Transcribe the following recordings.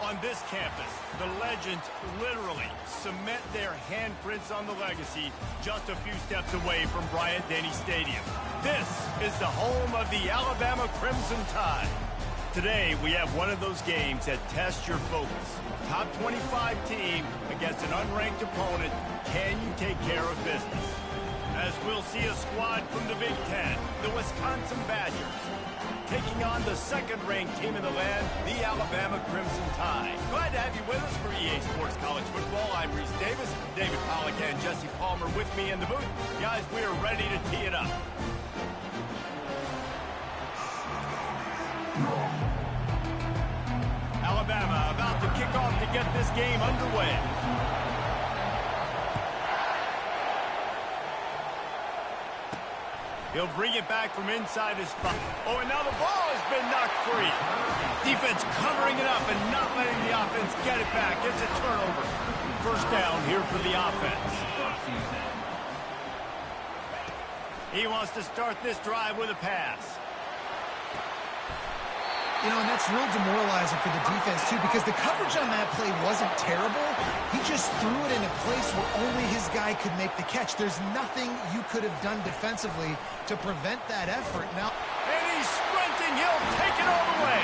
On this campus, the legends literally cement their handprints on the legacy just a few steps away from Bryant-Denny Stadium. This is the home of the Alabama Crimson Tide. Today, we have one of those games that tests your focus. Top 25 team against an unranked opponent. Can you take care of business? As we'll see a squad from the Big Ten, the Wisconsin Badgers, taking on the second-ranked team in the land, the Alabama Crimson Tide. Glad to have you with us for EA Sports College Football. I'm Reese Davis, David Pollack and Jesse Palmer with me in the booth. Guys, we are ready to tee it up. Alabama about to kick off to get this game underway. He'll bring it back from inside his spot. Oh, and now the ball has been knocked free. Defense covering it up and not letting the offense get it back. It's a turnover. First down here for the offense. He wants to start this drive with a pass. You know, and that's real demoralizing for the defense, too, because the coverage on that play wasn't terrible. He just threw it in a place where only his guy could make the catch. There's nothing you could have done defensively to prevent that effort. Now, and he's sprinting. He'll take it all the way.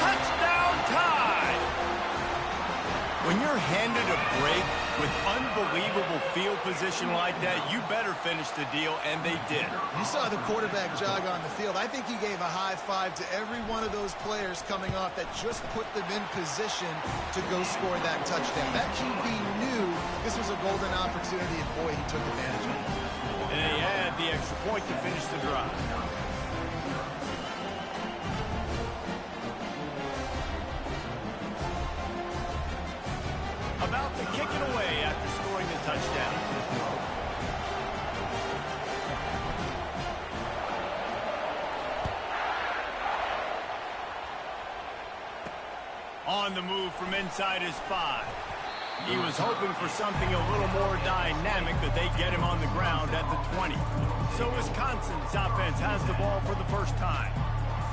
Touchdown Tide! When you're handed a break with unbelievable field position like that, you better finish the deal, and they did. You saw the quarterback jog on the field. I think he gave a high five to every one of those players coming off that just put them in position to go score that touchdown. That QB knew this was a golden opportunity, and boy, he took advantage of it. And he had the extra point to finish the drive. About to kick it away after scoring the touchdown. On the move from inside his 5. He was hoping for something a little more dynamic, but they get him on the ground at the 20. So Wisconsin's offense has the ball for the first time.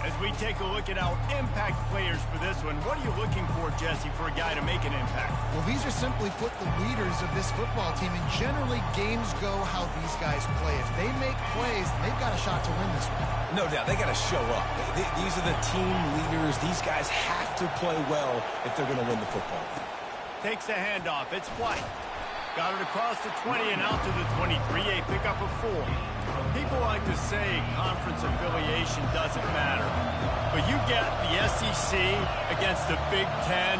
As we take a look at our impact players for this one, what are you looking for, Jesse, for a guy to make an impact? Well, these are simply put the leaders of this football team, and generally games go how these guys play. If they make plays, they've got a shot to win this one. No doubt, they got to show up. These are the team leaders. These guys have to play well if they're going to win the football game. Takes the handoff. It's White. Got it across the 20 and out to the 23. A pickup of 4. People like to say conference affiliation doesn't matter. But you get the SEC against the Big Ten,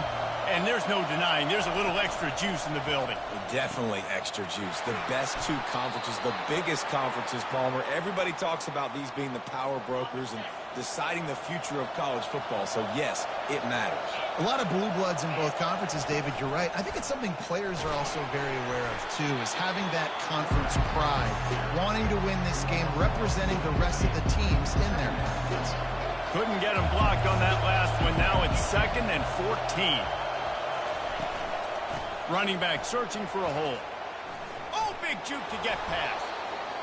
and there's no denying there's a little extra juice in the building. Definitely extra juice. The best two conferences, the biggest conferences, Palmer. Everybody talks about these being the power brokers and deciding the future of college football. So, yes, it matters. A lot of blue bloods in both conferences, David. You're right. I think it's something players are also very aware of, too, is having that conference pride, wanting to win this game, representing the rest of the teams in their conference. Couldn't get him blocked on that last one. Now it's 2nd and 14. Running back searching for a hole. Oh, big juke to get past.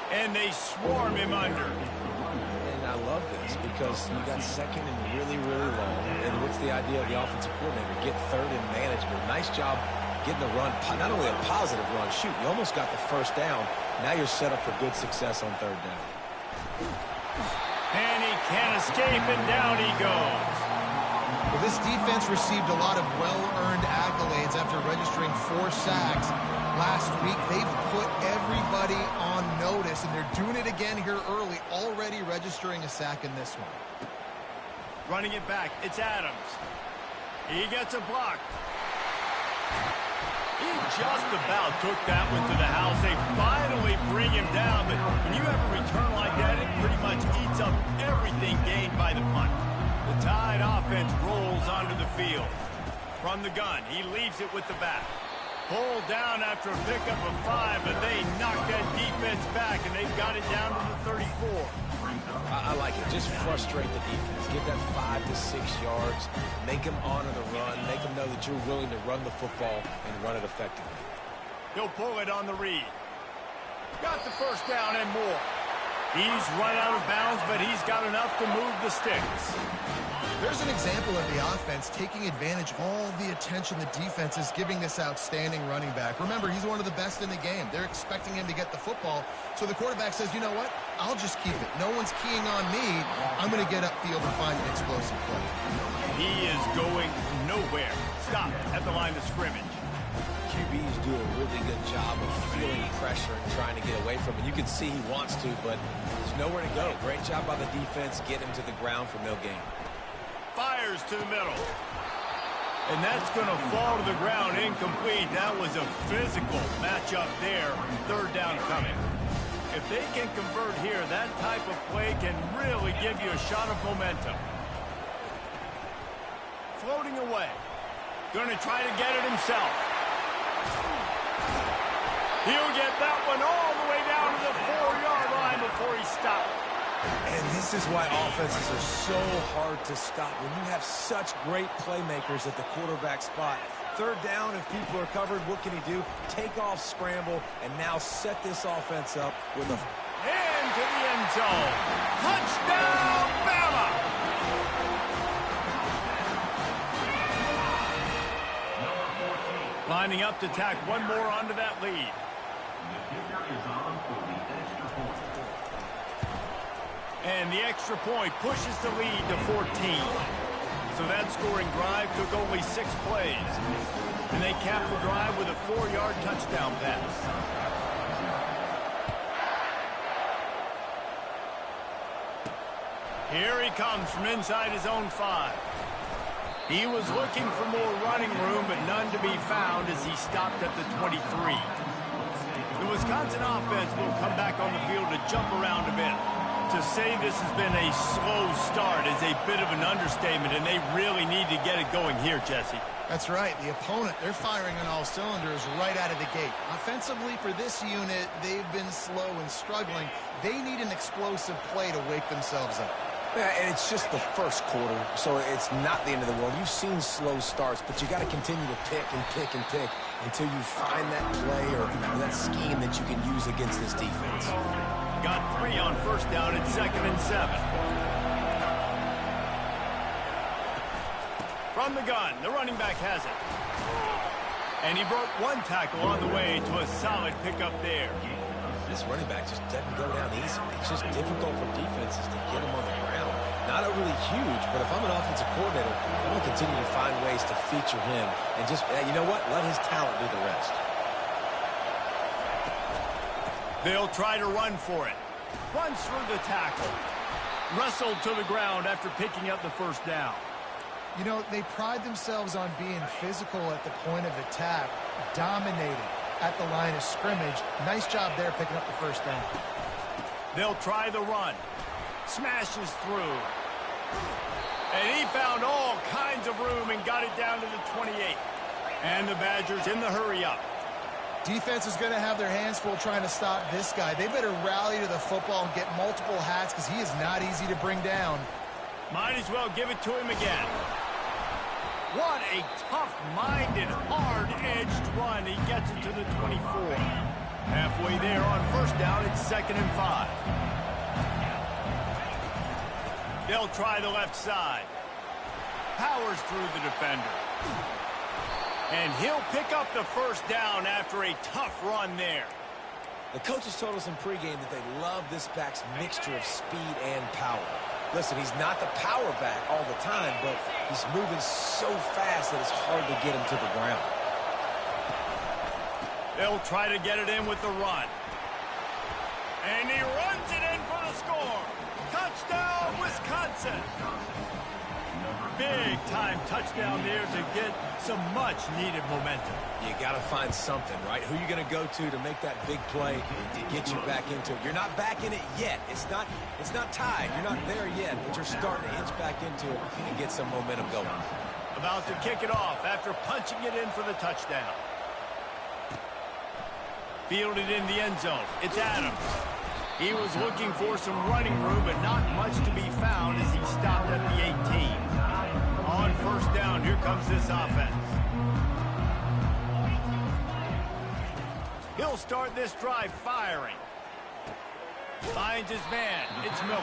And they swarm him under. And I love this because you got 2nd and really, really long. And what's the idea of the offensive coordinator? Get 3rd and management. Nice job getting the run. Not only a positive run. Shoot, you almost got the first down. Now you're set up for good success on 3rd down. And he can't escape, and down he goes. Well, this defense received a lot of well-earned accolades after registering 4 sacks last week. They've put everybody on notice, and they're doing it again here early, already registering a sack in this one. Running it back, it's Adams. He gets a block. He just about took that one to the house. They finally bring him down, but when you have a return like that, it pretty much eats up everything gained by the punt. The Tide offense rolls onto the field. From the gun, he leaves it with the back. Pulled down after a pickup of 5, but they knock that defense back, and they've got it down to the 34. I like it. Just frustrate the defense. Get that 5 to 6 yards. Make them honor the run. Make them know that you're willing to run the football and run it effectively. He'll pull it on the read. Got the first down and more. He's run out of bounds, but he's got enough to move the sticks. There's an example of the offense taking advantage of all the attention the defense is giving this outstanding running back. Remember, he's one of the best in the game. They're expecting him to get the football, so the quarterback says, you know what? I'll just keep it. No one's keying on me. I'm going to get upfield and find an explosive play. He is going nowhere. Stopped at the line of scrimmage. QBs do a really good job of feeling pressure and trying to get away from it. You can see he wants to, but there's nowhere to go. Great job by the defense. Get him to the ground for no gain. Fires to the middle. And that's going to fall to the ground incomplete. That was a physical matchup there. Third down coming. If they can convert here, that type of play can really give you a shot of momentum. Floating away. Going to try to get it himself. He'll get that one all the way down to the 4-yard line before he stopped. And this is why offenses are so hard to stop. When you have such great playmakers at the quarterback spot, third down, if people are covered, what can he do? Take off, scramble, and now set this offense up with a... Into the end zone. Touchdown, Bama! Lining up to tack one more onto that lead. And the extra point pushes the lead to 14. So that scoring drive took only 6 plays. And they capped the drive with a 4-yard touchdown pass. Here he comes from inside his own 5. He was looking for more running room, but none to be found as he stopped at the 23. The Wisconsin offense will come back on the field to jump around a bit. To say this has been a slow start is a bit of an understatement, and they really need to get it going here, Jesse. That's right. The opponent, they're firing on all cylinders right out of the gate. Offensively, for this unit, they've been slow and struggling. They need an explosive play to wake themselves up. Yeah, and it's just the first quarter, so it's not the end of the world. You've seen slow starts, but you got to continue to pick and pick and pick until you find that play or that scheme that you can use against this defense. Got 3 on first down at 2nd and 7. From the gun, the running back has it. And he broke 1 tackle on the way to a solid pickup there. This running back just doesn't go down easily. It's just difficult for defenses to get him on the ground. Not overly huge, but if I'm an offensive coordinator, I'm going to continue to find ways to feature him and just, you know what, let his talent do the rest. They'll try to run for it. Runs through the tackle. Wrestled to the ground after picking up the first down. You know, they pride themselves on being physical at the point of attack, dominating at the line of scrimmage. Nice job there picking up the first down. They'll try the run. Smashes through. And he found all kinds of room and got it down to the 28. And the Badgers in the hurry-up. Defense is going to have their hands full trying to stop this guy. They better rally to the football and get multiple hats because he is not easy to bring down. Might as well give it to him again. What a tough-minded, hard-edged run. He gets it to the 24. Halfway there on first down, it's 2nd and 5. They'll try the left side. Powers through the defender. And he'll pick up the first down after a tough run there. The coaches told us in pregame that they love this back's mixture of speed and power. Listen, he's not the power back all the time, but he's moving so fast that it's hard to get him to the ground. They'll try to get it in with the run. And he runs it in for the score. Touchdown, Wisconsin. Big-time touchdown there to get some much-needed momentum. You got to find something, right? Who are you going to go to make that big play to get you back into it? You're not back in it yet. It's not tied. You're not there yet, but you're starting to inch back into it and get some momentum going. About to kick it off after punching it in for the touchdown. Fielded in the end zone. It's Adams. He was looking for some running room, but not much to be found as he stopped at the 18. On first down, here comes this offense. He'll start this drive firing. Finds his man. It's Miller.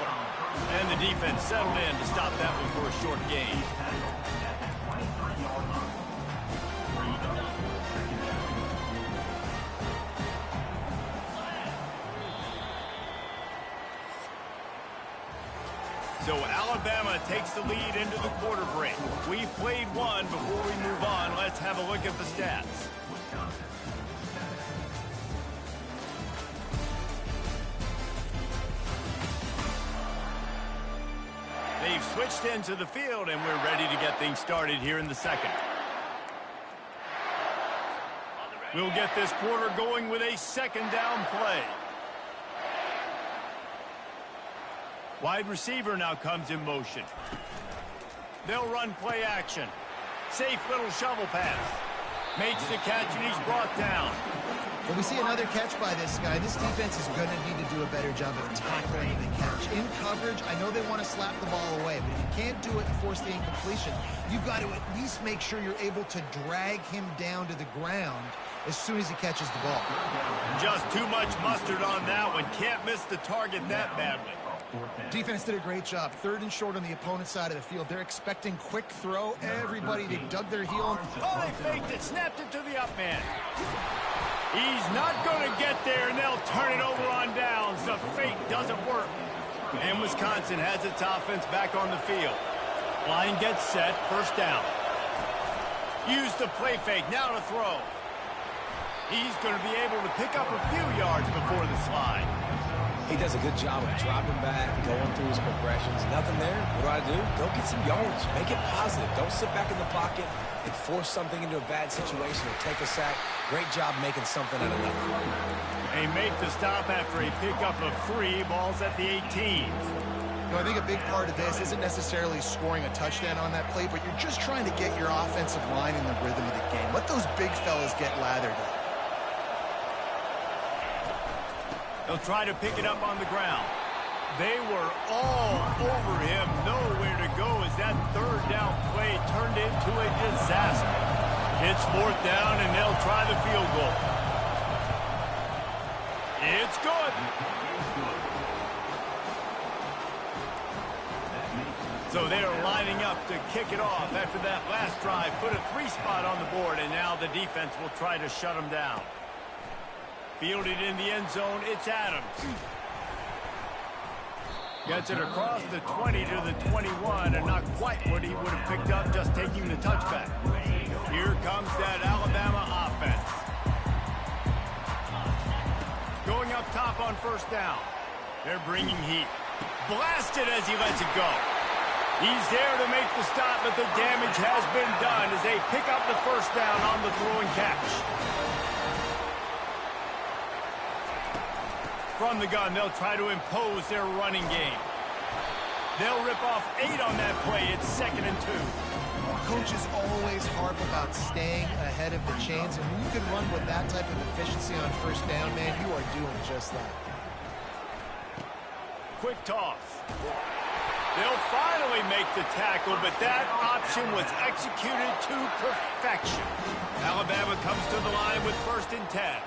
And the defense settled in to stop that one for a short gain. So Alabama takes the lead into the quarter break. We've played one. Before we move on, let's have a look at the stats. They've switched into the field, and we're ready to get things started here in the second. We'll get this quarter going with a second down play. Wide receiver now comes in motion. They'll run play action. Safe little shovel pass. Makes the catch, and he's brought down. Well, we see another catch by this guy. This defense is going to need to do a better job of tackling the catch. In coverage, I know they want to slap the ball away, but if you can't do it and force the incompletion, you've got to at least make sure you're able to drag him down to the ground as soon as he catches the ball. Just too much mustard on that one. Can't miss the target that badly. Defense did a great job. 3rd and short on the opponent's side of the field. They're expecting quick throw. Everybody, they dug their heel. Oh, they faked it. Snapped it to the up man. He's not going to get there, and they'll turn it over on downs. The fake doesn't work. And Wisconsin has its offense back on the field. Line gets set. First down. Use the play fake. Now to throw. He's going to be able to pick up a few yards before the slide. He does a good job of dropping back, going through his progressions. Nothing there. What do? Go get some yards. Make it positive. Don't sit back in the pocket and force something into a bad situation or take a sack. Great job making something out of nothing. They make the stop after a pickup of 3 balls at the 18. I think a big part of this isn't necessarily scoring a touchdown on that play, but you're just trying to get your offensive line in the rhythm of the game. Let those big fellas get lathered up. They'll try to pick it up on the ground. They were all over him. Nowhere to go as that 3rd down play turned into a disaster. It's 4th down, and they'll try the field goal. It's good. So they're lining up to kick it off after that last drive. Put a 3 spot on the board, and now the defense will try to shut them down. Fielded in the end zone, it's Adams. Gets it across the 20 to the 21, and not quite what he would have picked up just taking the touchback. Here comes that Alabama offense. Going up top on first down. They're bringing heat. Blasted as he lets it go. He's there to make the stop, but the damage has been done as they pick up the first down on the throw and catch. From the gun, they'll try to impose their running game. They'll rip off 8 on that play. It's 2nd and 2. Coaches always harp about staying ahead of the chains, and when you can run with that type of efficiency on first down, man, you are doing just that. Quick toss. They'll finally make the tackle, but that option was executed to perfection. Alabama comes to the line with 1st and 10.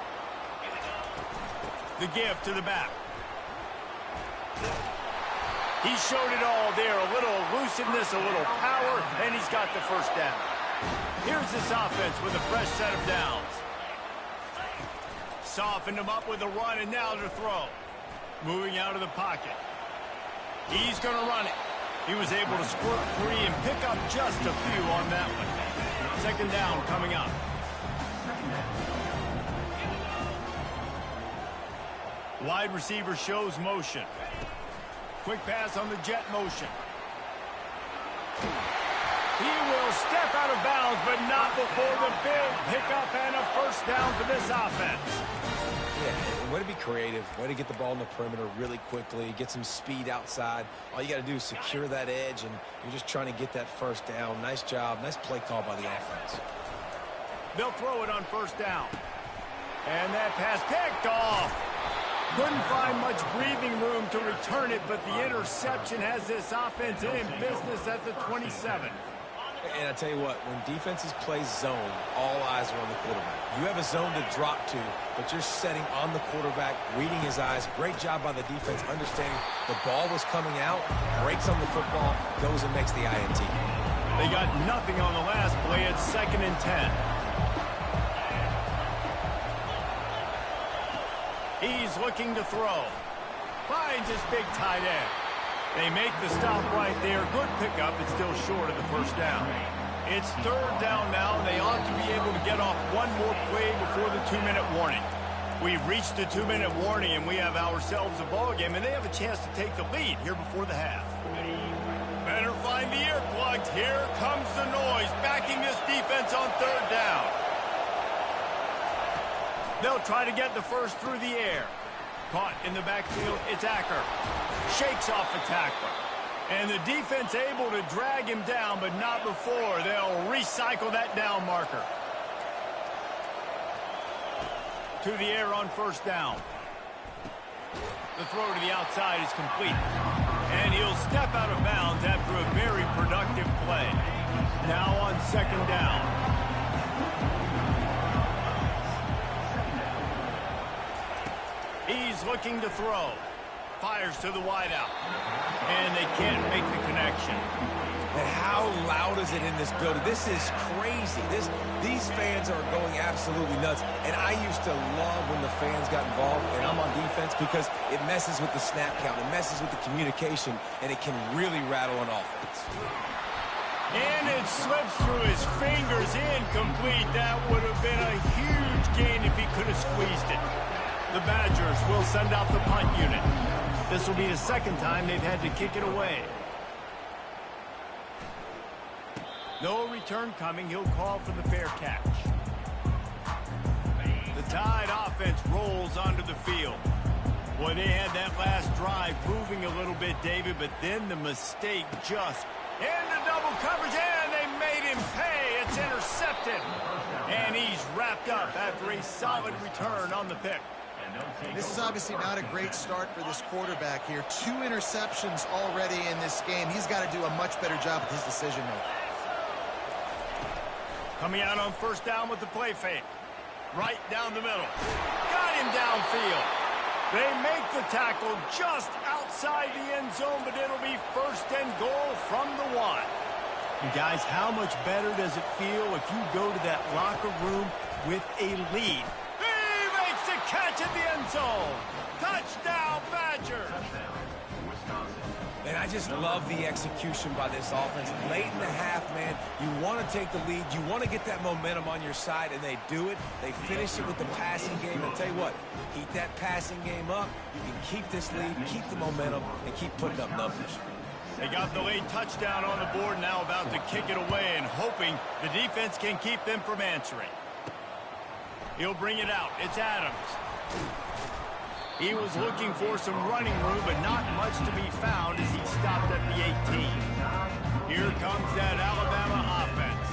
The give to the back. He showed it all there. A little elusiveness, a little power, and he's got the first down. Here's this offense with a fresh set of downs. Softened him up with a run, and now to throw. Moving out of the pocket. He's going to run it. He was able to squirt free and pick up just a few on that one. 2nd down coming up. Wide receiver shows motion. Quick pass on the jet motion. He will step out of bounds, but not before the big pickup and a first down for this offense. Yeah, way to be creative. Way to get the ball in the perimeter really quickly. Get some speed outside. All you got to do is secure that edge, and you're just trying to get that first down. Nice job. Nice play call by the offense. They'll throw it on first down. And that pass picked off. Couldn't find much breathing room to return it, but the interception has this offense in business at the 27. And I tell you what, when defenses play zone, all eyes are on the quarterback. You have a zone to drop to, but you're setting on the quarterback, reading his eyes. Great job by the defense, understanding the ball was coming out, breaks on the football, goes and makes the INT. They got nothing on the last play. It's 2nd and 10. He's looking to throw. Finds his big tight end. They make the stop right there. Good pickup. It's still short of the first down. It's 3rd down now, and they ought to be able to get off one more play before the 2-minute warning. We've reached the 2-minute warning, and we have ourselves a ball game, and they have a chance to take the lead here before the half. Better find the earplugs. Here comes the noise, backing this defense on 3rd down. They'll try to get the first through the air. Caught in the backfield, it's Acker. Shakes off the tackler. And the defense able to drag him down, but not before. They'll recycle that down marker. To the air on 1st down. The throw to the outside is complete. And he'll step out of bounds after a very productive play. Now on 2nd down. He's looking to throw. Fires to the wideout. And they can't make the connection. And how loud is it in this building? This is crazy. These fans are going absolutely nuts. And I used to love when the fans got involved, and I'm on defense, because it messes with the snap count. It messes with the communication, and it can really rattle an offense. And it slips through his fingers. Incomplete. That would have been a huge gain if he could have squeezed it. The Badgers will send out the punt unit. This will be the 2nd time they've had to kick it away. No return coming. He'll call for the fair catch. The Tide offense rolls onto the field. Boy, they had that last drive moving a little bit, David, but then the mistake just into double coverage, and they made him pay. It's intercepted. And he's wrapped up after a solid return on the pick. This is obviously not a great start for this quarterback here. 2 interceptions already in this game. He's got to do a much better job with his decision-making. Coming out on 1st down with the play fake. Right down the middle. Got him downfield. They make the tackle just outside the end zone, but it'll be 1st and goal from the 1. And guys, how much better does it feel if you go to that locker room with a lead? Catch in the end zone. Touchdown, Badgers. And I just love the execution by this offense. Late in the half, man, you want to take the lead. You want to get that momentum on your side, and they do it. They finish it with the passing game. And I'll tell you what, keep that passing game up. You can keep this lead, keep the momentum, and keep putting up numbers. They got the late touchdown on the board, now about to kick it away and hoping the defense can keep them from answering. He'll bring it out. It's Adams. He was looking for some running room, but not much to be found as he stopped at the 18. Here comes that Alabama offense.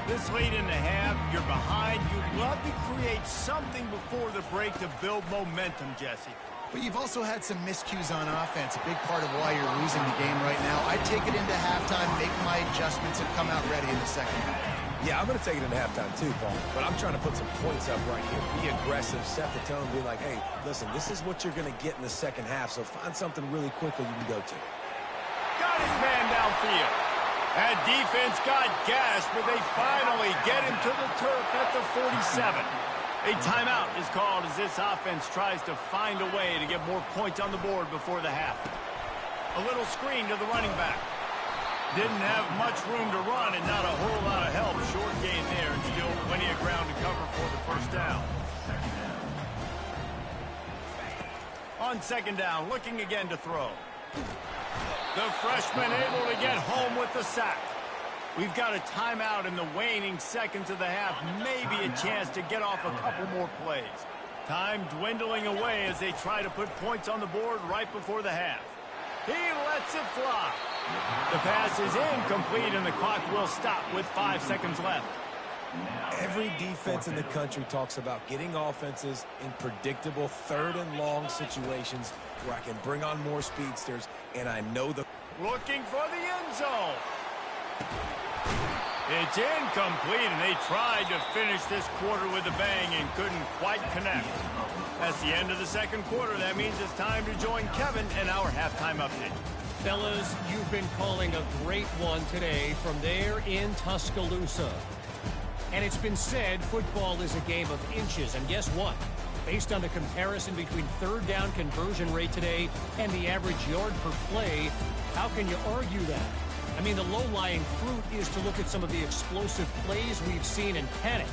This late in the half, you're behind. You'd love to create something before the break to build momentum, Jesse. But you've also had some miscues on offense, a big part of why you're losing the game right now. I'd take it into halftime, make my adjustments, and come out ready in the 2nd half. Yeah, I'm going to take it into halftime too, Paul. But I'm trying to put some points up right here. Be aggressive, set the tone, be like, hey, listen, this is what you're going to get in the 2nd half, so find something really quickly you can go to. Got his man downfield. That defense got gashed, but they finally get him to the turf at the 47. A timeout is called as this offense tries to find a way to get more points on the board before the half. A little screen to the running back. Didn't have much room to run and not a whole lot of help. Short gain there and still plenty of ground to cover for the 1st down. On 2nd down, looking again to throw. The freshman able to get home with the sack. We've got a timeout in the waning seconds of the half. Maybe a chance to get off a couple more plays. Time dwindling away as they try to put points on the board right before the half. He lets it fly. The pass is incomplete, and the clock will stop with 5 seconds left. Every defense in the country talks about getting offenses in predictable 3rd and long situations where I can bring on more speedsters, and I know the... Looking for the end zone. It's incomplete, and they tried to finish this quarter with a bang and couldn't quite connect. That's the end of the second quarter. That means it's time to join Kevin in our halftime update. Fellas, you've been calling a great one today from there in Tuscaloosa. And it's been said football is a game of inches. And guess what? Based on the comparison between third down conversion rate today and the average yard per play, how can you argue that? I mean, the low-lying fruit is to look at some of the explosive plays we've seen and panic.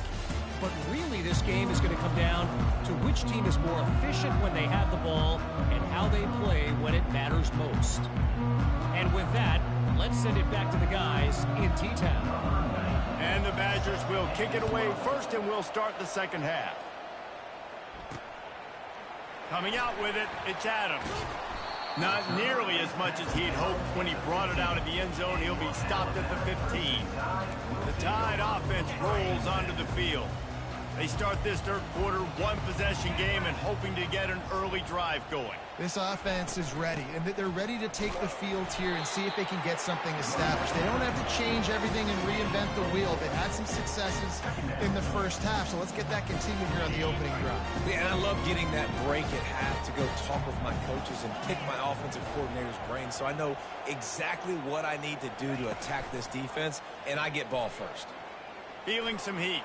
But really, this game is going to come down to which team is more efficient when they have the ball and how they play when it matters most. And with that, let's send it back to the guys in T-Town. And the Badgers will kick it away first, and we'll start the second half. Coming out with it, it's Adams. Not nearly as much as he'd hoped when he brought it out of the end zone. He'll be stopped at the 15. The Tide offense rolls onto the field. They start this third quarter one-possession game and hoping to get an early drive going. This offense is ready, and they're ready to take the field here and see if they can get something established. They don't have to change everything and reinvent the wheel. They've had some successes in the first half, so let's get that continued here on the opening drive. Yeah, and I love getting that break at half to go talk with my coaches and pick my offensive coordinator's brain so I know exactly what I need to do to attack this defense, and I get ball first. Feeling some heat.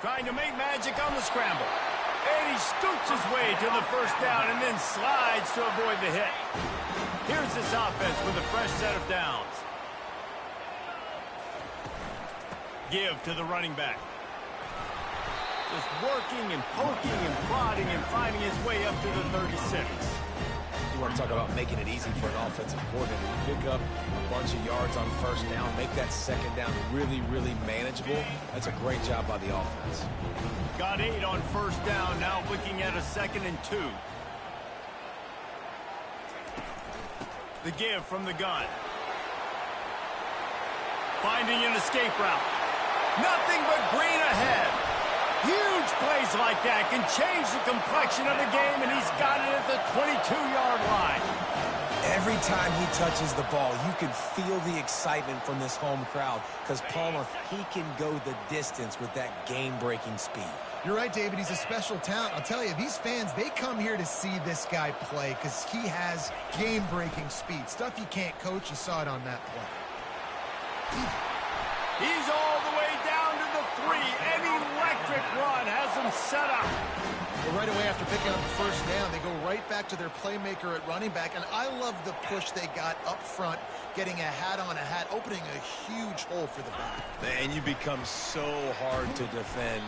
Trying to make magic on the scramble. And he scoots his way to the first down and then slides to avoid the hit. Here's this offense with a fresh set of downs. Give to the running back. Just working and poking and prodding and finding his way up to the 36. You want to talk about making it easy for an offensive coordinator. You pick up a bunch of yards on first down, make that second down really, really manageable. That's a great job by the offense. Got 8 on first down, now looking at a 2nd and 2. The give from the gun. Finding an escape route. Nothing but green ahead. Huge plays like that can change the complexion of the game, and he's got it at the 22-yard line. Every time he touches the ball, you can feel the excitement from this home crowd because, Palmer, he can go the distance with that game-breaking speed. You're right, David. He's a special talent. I'll tell you, these fans, they come here to see this guy play because he has game-breaking speed. Stuff you can't coach. You saw it on that play. He's all the way down to the 3. An electric run has him set up. Well, right away after picking up the first down, they go right back to their playmaker at running back. And I love the push they got up front, getting a hat on a hat, opening a huge hole for the back. And you become so hard to defend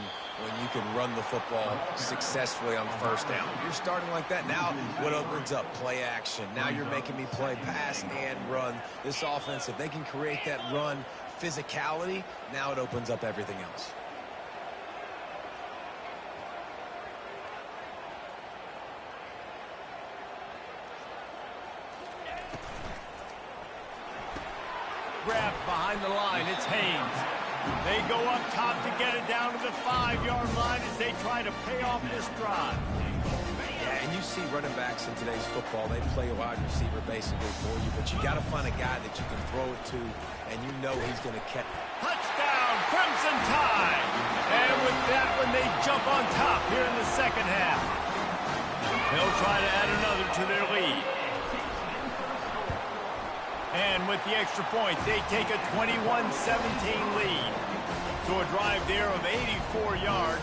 when you can run the football successfully on first down. You're starting like that. Now what opens up? Play action. Now you're making me play pass and run. This offense, if they can create that run physicality, now it opens up everything else. Grab behind the line. It's Haynes. They go up top to get it down to the 5-yard line as they try to pay off this drive. Yeah, and you see running backs in today's football, they play a wide receiver basically for you, but you got to find a guy that you can throw it to, and you know he's going to catch. Touchdown, Crimson Tide! And with that one, they jump on top here in the second half. They'll try to add another to their lead. And with the extra point, they take a 21-17 lead. So a drive there of 84 yards,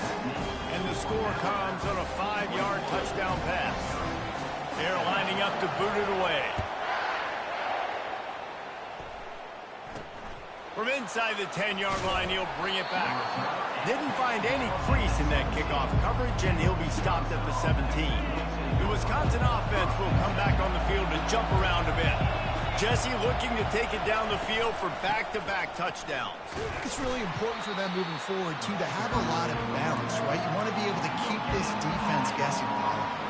and the score comes on a 5-yard touchdown pass. They're lining up to boot it away. From inside the 10-yard line, he'll bring it back. Didn't find any crease in that kickoff coverage, and he'll be stopped at the 17. The Wisconsin offense will come back on the field to jump around a bit. Jesse looking to take it down the field for back-to-back touchdowns. It's really important for them moving forward, too, to have a lot of balance, right? You want to be able to keep this defense guessing.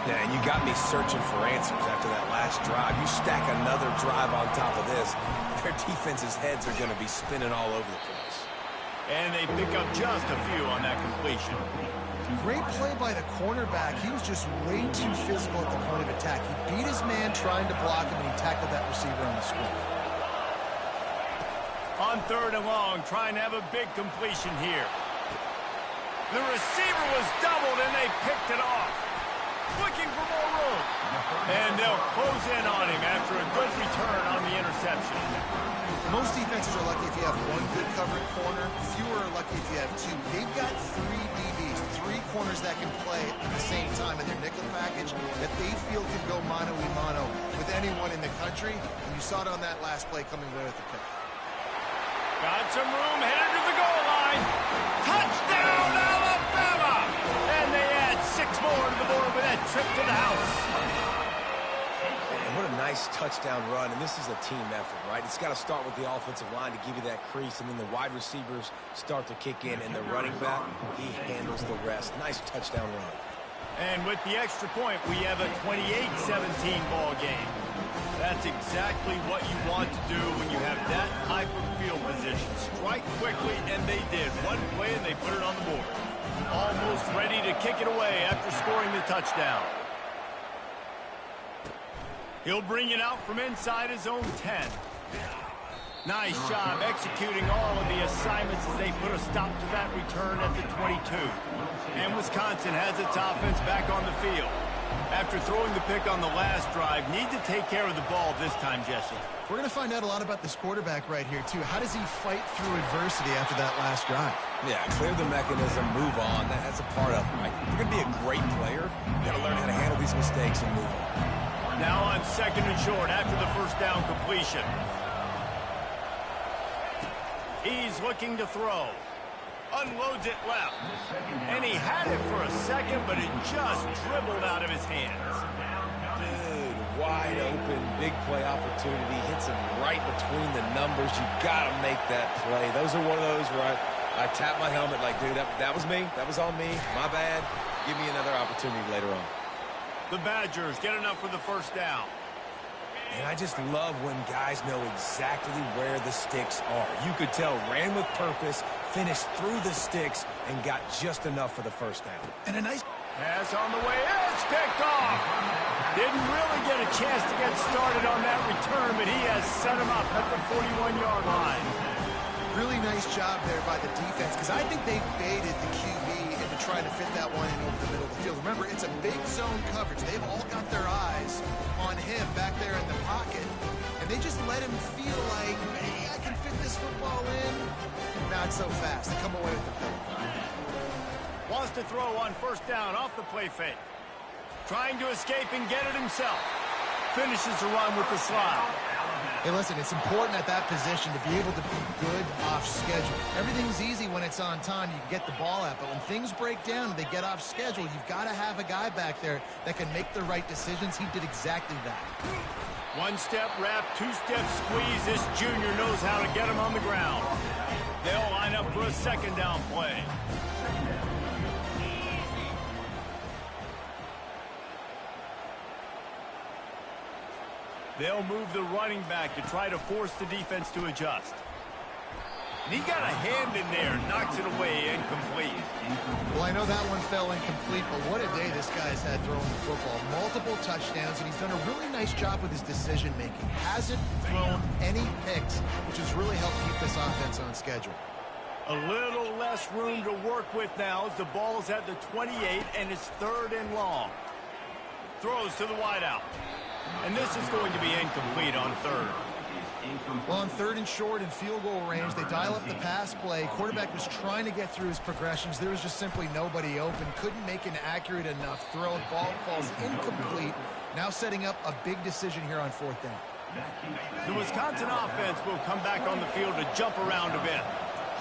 Yeah, and you got me searching for answers after that last drive. You stack another drive on top of this, their defense's heads are going to be spinning all over the place. And they pick up just a few on that completion. Great play by the cornerback. He was just way too physical at the point of attack. He beat his man trying to block him, and he tackled that receiver on the screen. On 3rd and long, trying to have a big completion here. The receiver was doubled, and they picked it off. Looking for more room. And they'll close in on him after a good return on the interception. Most defenses are lucky if you have one good covered corner. Fewer are lucky if you have two. They've got 3 DBs, 3 corners that can play at the same time in their nickel package that they feel can go mano-a-mano with anyone in the country. And you saw it on that last play coming away with the pick. Got some room, headed to the goal line. Touchdown, Alabama! And they add 6 more to the board with that trip to the house. Man, what a nice touchdown run, and this is a team effort, right? It's got to start with the offensive line to give you that crease, and then the wide receivers start to kick in, and the running back, he handles the rest. Nice touchdown run. And with the extra point, we have a 28-17 ball game. That's exactly what you want to do when you have that type of field position. Strike quickly, and they did. One play, and they put it on the board. Almost ready to kick it away after scoring the touchdown. He'll bring it out from inside his own 10. Nice job executing all of the assignments as they put a stop to that return at the 22. And Wisconsin has its offense back on the field. After throwing the pick on the last drive, need to take care of the ball this time, Jesse. We're going to find out a lot about this quarterback right here, too. How does he fight through adversity after that last drive? Yeah, clear the mechanism, move on. That's a part of it, right? If you're going to be a great player, you got to learn how to handle these mistakes and move on. Now on 2nd and short after the first down completion. He's looking to throw. Unloads it left. And he had it for a second, but it just dribbled out of his hands. Dude, wide open, big play opportunity. Hits him right between the numbers. You got to make that play. Those are one of those where I tap my helmet like, dude, that was me. That was on me. My bad. Give me another opportunity later on. The Badgers get enough for the first down. And I just love when guys know exactly where the sticks are. You could tell, ran with purpose, finished through the sticks, and got just enough for the first down. And a nice pass on the way. It's picked off. Didn't really get a chance to get started on that return, but he has set him up at the 41-yard line. Really nice job there by the defense, because I think they baited the QB into trying to fit that one in over the middle of the field. Remember, it's a big zone coverage. They've all got their eyes on him back there in the pocket, and they just let him feel like, hey, I can fit this football in. Not so fast. They come away with the pick. Wants to throw on first down off the play fake. Trying to escape and get it himself. Finishes the run with the slide. Hey, listen, it's important at that position to be able to be good off schedule. Everything's easy when it's on time. You can get the ball out, but when things break down and they get off schedule, you've got to have a guy back there that can make the right decisions. He did exactly that. One-step wrap, two-step squeeze. This junior knows how to get him on the ground. They'll line up for a second down play. They'll move the running back to try to force the defense to adjust. And he got a hand in there, knocks it away, incomplete. Well, I know that one fell incomplete, but what a day this guy's had throwing the football. Multiple touchdowns, and he's done a really nice job with his decision-making. Hasn't thrown any picks, which has really helped keep this offense on schedule. A little less room to work with now as the ball's at the 28, and it's 3rd and long. Throws to the wideout. And this is going to be incomplete on 3rd. Well, on 3rd and short in field goal range, they dial up the pass play. Quarterback was trying to get through his progressions. There was just simply nobody open. Couldn't make an accurate enough throw. Ball falls incomplete. Now setting up a big decision here on 4th down. The Wisconsin offense will come back on the field to jump around a bit.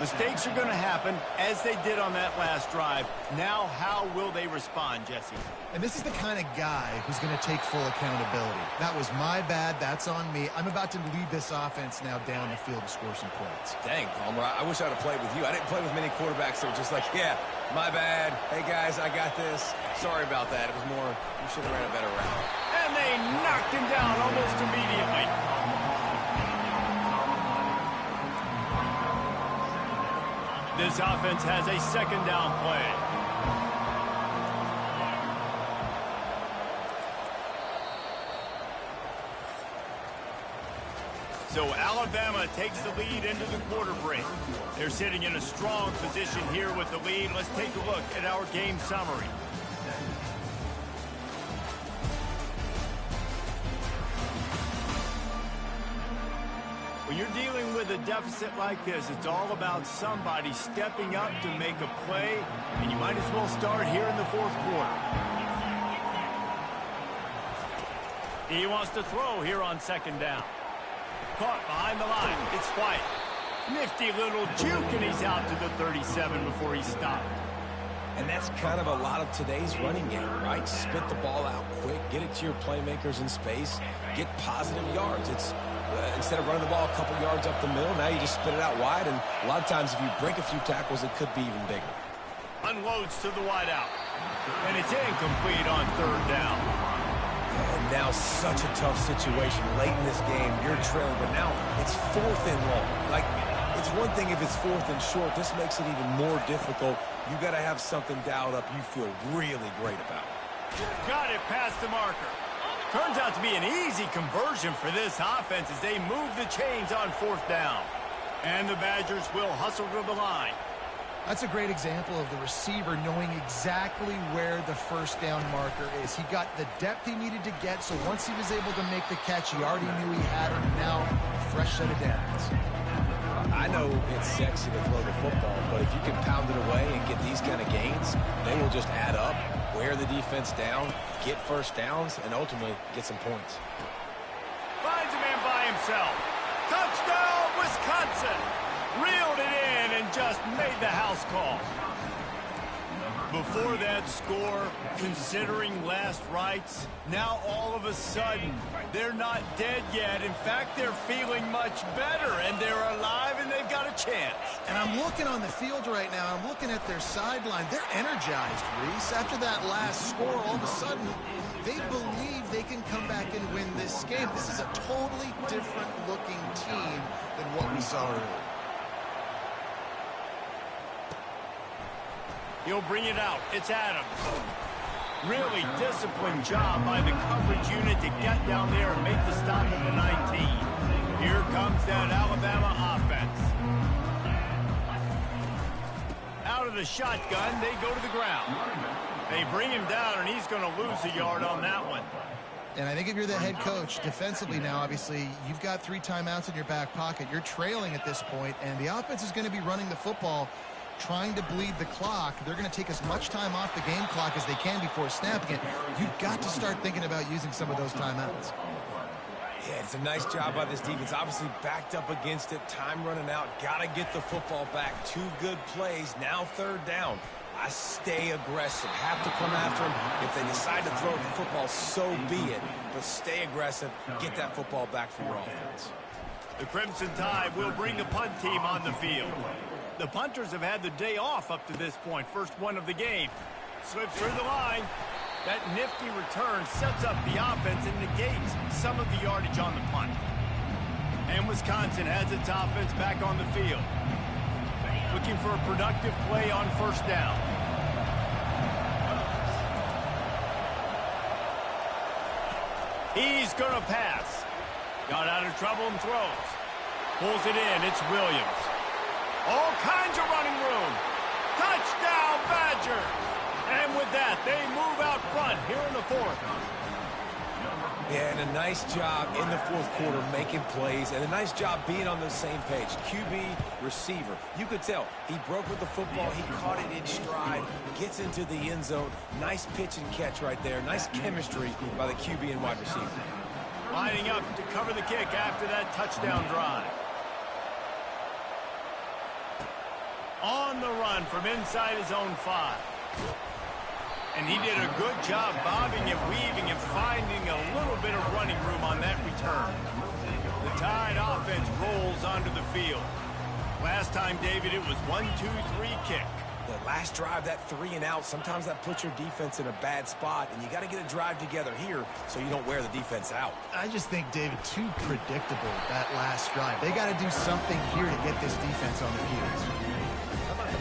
Mistakes are going to happen, as they did on that last drive. Now, how will they respond, Jesse? And this is the kind of guy who's going to take full accountability. That was my bad. That's on me. I'm about to lead this offense now down the field to score some points. Dang, Palmer, I wish I would have played with you. I didn't play with many quarterbacks that were just like, yeah, my bad. Hey, guys, I got this. Sorry about that. It was more, you should have ran a better route. And they knocked him down almost immediately. This offense has a second down play. So Alabama takes the lead into the quarter break. They're sitting in a strong position here with the lead. Let's take a look at our game summary. When you're dealing with a deficit like this, it's all about somebody stepping up to make a play, and you might as well start here in the fourth quarter. He wants to throw here on second down. Caught behind the line. It's White. Nifty little juke, and he's out to the 37 before he stopped. And that's kind of a lot of today's running game, right? Spit the ball out quick, get it to your playmakers in space, get positive yards. It's instead of running the ball a couple yards up the middle, now you just spit it out wide, and a lot of times if you break a few tackles, it could be even bigger. Unloads to the wide out. And it's incomplete on third down. And now such a tough situation late in this game. You're trailing, but now it's fourth and long. Like, it's one thing if it's fourth and short. This makes it even more difficult. You got to have something dialed up you feel really great about. Got it past the marker. Turns out to be an easy conversion for this offense as they move the chains on fourth down. And the Badgers will hustle to the line. That's a great example of the receiver knowing exactly where the first down marker is. He got the depth he needed to get, so once he was able to make the catch, he already knew he had him. Now, fresh set of downs. I know it's sexy to throw the football, but if you can pound it away and get these kind of gains, they will just add up, wear the defense down, get first downs, and ultimately get some points. Finds a man by himself. Touchdown, Wisconsin! Reeled it in and just made the house call. Before that score, considering last rites, now all of a sudden, they're not dead yet. In fact, they're feeling much better, and they're alive, and they've got a chance. And I'm looking on the field right now. I'm looking at their sideline. They're energized, Reese. After that last score, all of a sudden, they believe they can come back and win this game. This is a totally different-looking team than what we saw earlier. He'll bring it out. It's Adams. Really disciplined job by the coverage unit to get down there and make the stop at the 19. Here comes that Alabama offense. Out of the shotgun, they go to the ground. They bring him down, and he's going to lose a yard on that one. And I think if you're the head coach, defensively now, obviously, you've got 3 timeouts in your back pocket. You're trailing at this point, and the offense is going to be running the football, trying to bleed the clock. They're going to take as much time off the game clock as they can before snapping it. You've got to start thinking about using some of those timeouts. Yeah, it's a nice job by this defense. Obviously backed up against it. Time running out. Got to get the football back. 2 good plays. Now third down. I stay aggressive. Have to come after him. If they decide to throw the football, so be it. But stay aggressive. Get that football back for your offense. The Crimson Tide will bring the punt team on the field. The punters have had the day off up to this point. First one of the game. Slips through the line. That nifty return sets up the offense and negates some of the yardage on the punt. And Wisconsin has its offense back on the field. Looking for a productive play on first down. He's going to pass. Got out of trouble and throws. Pulls it in. It's Williams. All kinds of running room. Touchdown, Badgers. And with that, they move out front here in the fourth. Yeah, and a nice job in the fourth quarter making plays, and a nice job being on the same page. QB, receiver. You could tell he broke with the football. He caught it in stride, gets into the end zone. Nice pitch and catch right there. Nice chemistry by the QB and wide receiver. Lining up to cover the kick after that touchdown drive. On the run from inside his own 5. And he did a good job bobbing and weaving and finding a little bit of running room on that return. The Tide offense rolls onto the field. Last time, David, it was 1-2-3 kick. The last drive, that 3 and out, sometimes that puts your defense in a bad spot, and you got to get a drive together here so you don't wear the defense out. I just think, David, too predictable, that last drive. They got to do something here to get this defense on their heels.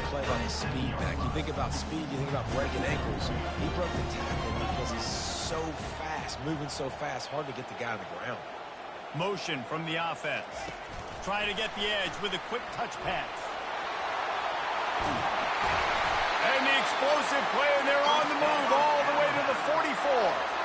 Play on the speed back. You think about speed, you think about breaking ankles. He broke the tackle because he's so fast, moving so fast, hard to get the guy on the ground. Motion from the offense. Trying to get the edge with a quick touch pass. And the explosive play, and they're on the move all the way to the 44.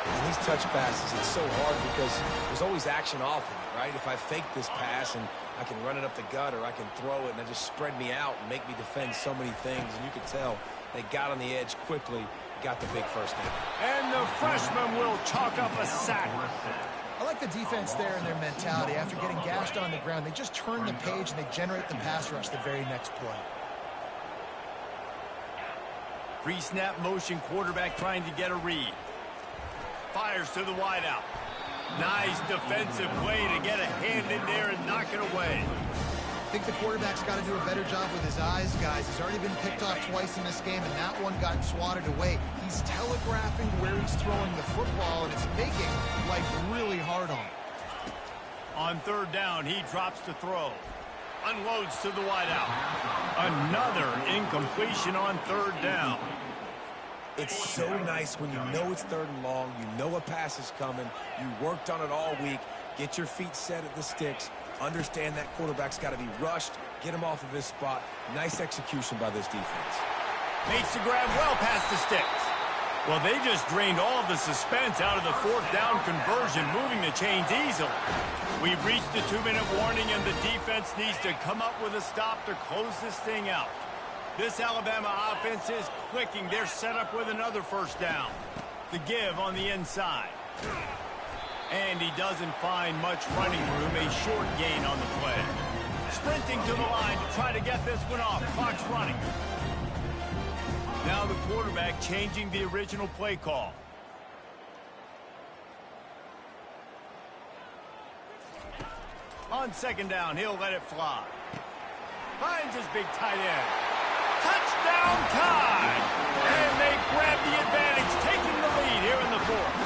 And these touch passes, it's so hard because there's always action off of it, right? If I fake this pass and I can run it up the gut or I can throw it and it just spread me out and make me defend so many things. And you can tell they got on the edge quickly, got the big first down. And the freshman will chalk up a sack. I like the defense there and their mentality. After getting gashed on the ground, they just turn the page and they generate the pass rush the very next play. Pre-snap motion, quarterback trying to get a read. Fires to the wideout. Nice defensive play to get a hand in there and knock it away. I think the quarterback's got to do a better job with his eyes, guys. He's already been picked off twice in this game, and that one got swatted away. He's telegraphing where he's throwing the football, and it's making life really hard on him. On third down, he drops to throw. Unloads to the wideout. Another incompletion on third down. It's so nice when you know it's third and long, you know a pass is coming, you worked on it all week, get your feet set at the sticks, understand that quarterback's got to be rushed, get him off of his spot. Nice execution by this defense. Makes the grab well past the sticks. Well, they just drained all of the suspense out of the fourth down conversion, moving the chains easily. We've reached the 2-minute warning, and the defense needs to come up with a stop to close this thing out. This Alabama offense is clicking. They're set up with another first down. The give on the inside. And he doesn't find much running room. A short gain on the play. Sprinting to the line to try to get this one off. Clock's running. Now the quarterback changing the original play call. On second down, he'll let it fly. Finds his big tight end. Touchdown time! And they grab the advantage, taking the lead here in the fourth.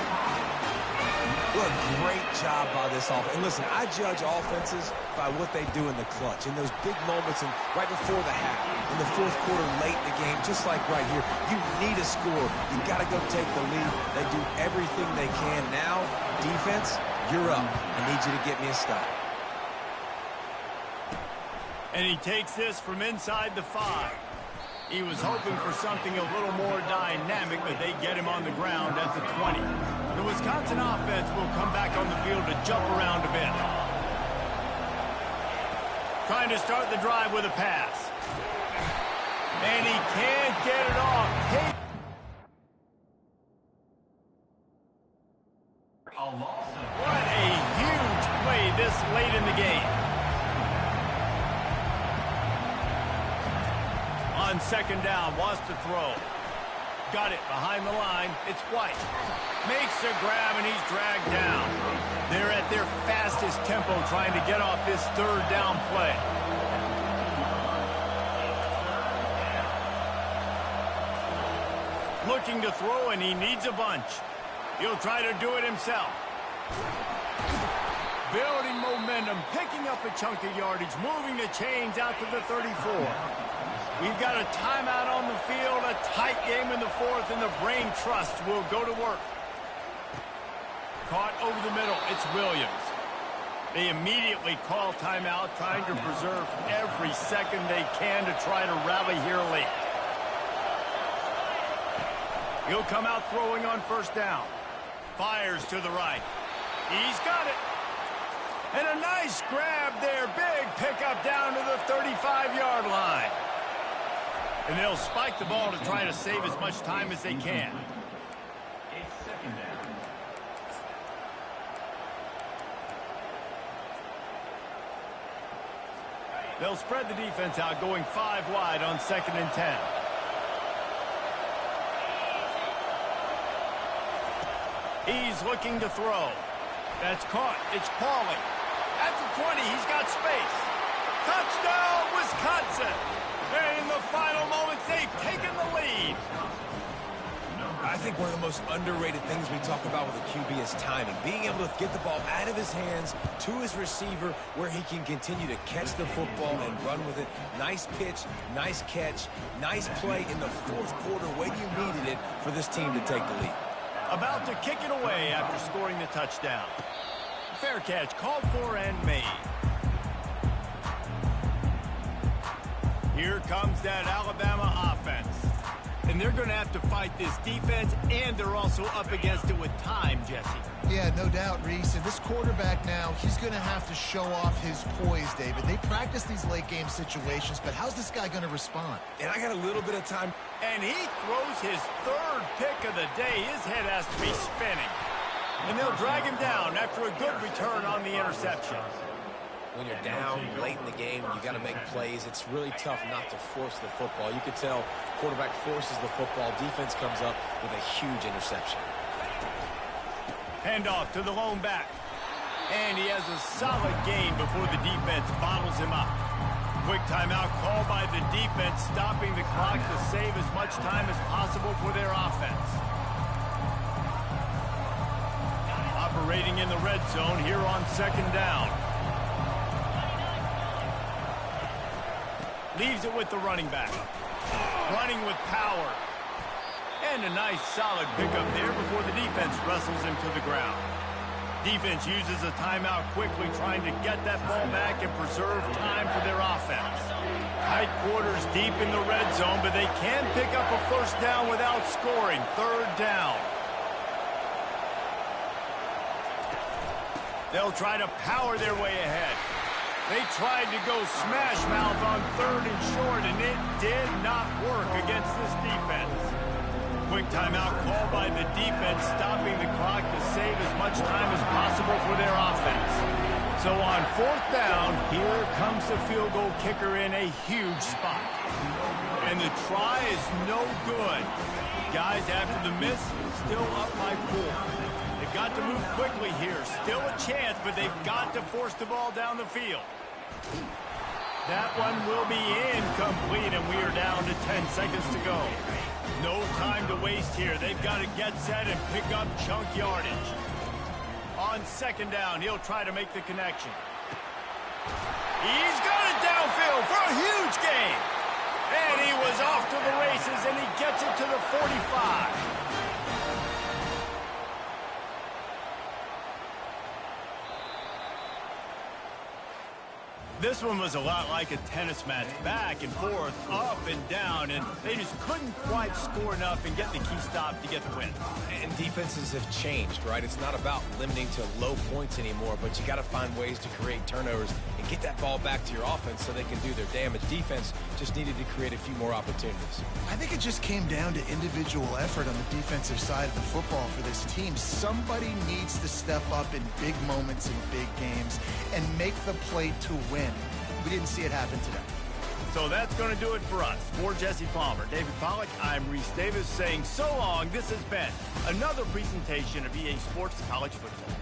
What a great job by this offense. And listen, I judge offenses by what they do in the clutch, in those big moments and right before the half, in the fourth quarter, late in the game, just like right here. You need a score. You got to go take the lead. They do everything they can. Now, defense, you're up. I need you to get me a stop. And he takes this from inside the 5. He was hoping for something a little more dynamic, but they get him on the ground at the 20. The Wisconsin offense will come back on the field to jump around a bit. Trying to start the drive with a pass. And he can't get it off. What a huge play this late in the game. On second down, wants to throw. Got it behind the line. It's White. Makes a grab, and he's dragged down. They're at their fastest tempo trying to get off this third down play. Looking to throw, and he needs a bunch. He'll try to do it himself. Building momentum, picking up a chunk of yardage, moving the chains out to the 34. We've got a timeout on the field, a tight game in the fourth, and the brain trust will go to work. Caught over the middle, it's Williams. They immediately call timeout, trying to preserve every second they can to try to rally here late. He'll come out throwing on first down. Fires to the right. He's got it. And a nice grab there. Big pickup down to the 35-yard line. And they'll spike the ball to try to save as much time as they can. It's second down. They'll spread the defense out, going 5 wide on second and 10. He's looking to throw. That's caught. It's Pauly. At the 20, he's got space. Touchdown, Wisconsin! And in the final moments, they've taken the lead. I think one of the most underrated things we talk about with a QB is timing. Being able to get the ball out of his hands to his receiver where he can continue to catch the football and run with it. Nice pitch, nice catch, nice play in the fourth quarter when you needed it for this team to take the lead. About to kick it away after scoring the touchdown. fair catch called for and made. Here comes that Alabama offense. And they're going to have to fight this defense, and they're also up against it with time, Jesse. Yeah, no doubt, Reese. And this quarterback now, he's going to have to show off his poise, David. They practice these late-game situations, but how's this guy going to respond? And I got a little bit of time. And he throws his third pick of the day. His head has to be spinning. And they'll drag him down after a good return on the interception. When you're down late in the game, you got to make plays. It's really tough not to force the football. You can tell quarterback forces the football. Defense comes up with a huge interception. Handoff to the lone back. And he has a solid gain before the defense bottles him up. Quick timeout called by the defense, stopping the clock to save as much time as possible for their offense. Operating in the red zone here on second down. Leaves it with the running back. Running with power. And a nice solid pickup there before the defense wrestles him to the ground. Defense uses a timeout quickly, trying to get that ball back and preserve time for their offense. Tight quarters deep in the red zone, but they can pick up a first down without scoring. Third down. They'll try to power their way ahead. They tried to go smash mouth on third and short, and it did not work against this defense. Quick timeout called by the defense, stopping the clock to save as much time as possible for their offense. So on fourth down, here comes the field goal kicker in a huge spot. And the try is no good. Guys, after the miss, still up by 4. They've got to move quickly here. Still a chance, but they've got to force the ball down the field. That one will be incomplete, and we are down to 10 seconds to go. No time to waste here. They've got to get set and pick up chunk yardage. On second down, he'll try to make the connection. He's got it downfield for a huge gain. And he was off to the races, and he gets it to the 45. This one was a lot like a tennis match, back and forth, up and down, and they just couldn't quite score enough and get the key stop to get the win. And defenses have changed, right? It's not about limiting to low points anymore, but you got to find ways to create turnovers and get that ball back to your offense so they can do their damage. Defense just needed to create a few more opportunities. I think it just came down to individual effort on the defensive side of the football for this team. Somebody needs to step up in big moments in big games and make the play to win. We didn't see it happen today. So that's going to do it for us. For Jesse Palmer, David Pollack, I'm Reese Davis saying so long. This has been another presentation of EA Sports College Football.